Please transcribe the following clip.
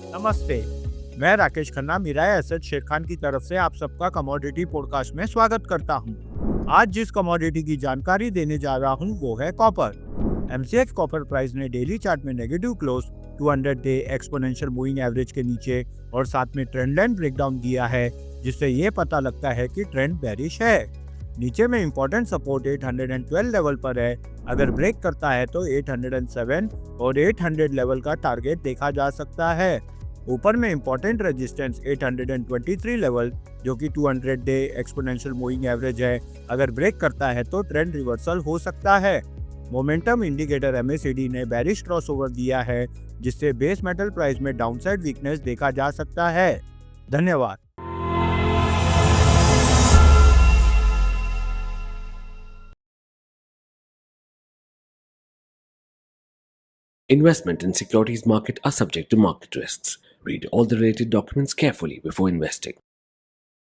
नमस्ते, मैं राकेश खन्ना मिराए एसेट शेरखान की तरफ से आप सबका कमोडिटी पॉडकास्ट में स्वागत करता हूं। आज जिस कमोडिटी की जानकारी देने जा रहा हूं वो है कॉपर। एमसीएक्स कॉपर प्राइस ने डेली चार्ट में negative close 200 day exponential moving average के नीचे और साथ में ट्रेंड लाइन ब्रेकडाउन दिया है, जिससे ये पता लगता है कि ट्रेंड बेरिश है। नीचे में इंपॉर्टेंट सपोर्ट 812 लेवल पर है। अगर ब्रेक करता है तो 807 और 800 लेवल का टारगेट देखा जा सकता है। ऊपर में इंपॉर्टेंट रेजिस्टेंस 823 लेवल, जो कि 200 डे एक्सपोनेंशियल मूविंग एवरेज है। अगर ब्रेक करता है तो ट्रेंड रिवर्सल हो सकता है। मोमेंटम इंडिकेटर एमएसीडी ने बेरिश क्रॉसओवर दिया है, जिससे बेस मेटल प्राइस में डाउनसाइड वीकनेस देखा जा सकता है। धन्यवाद। Investment in securities market are subject to market risks. Read all the related documents carefully before investing.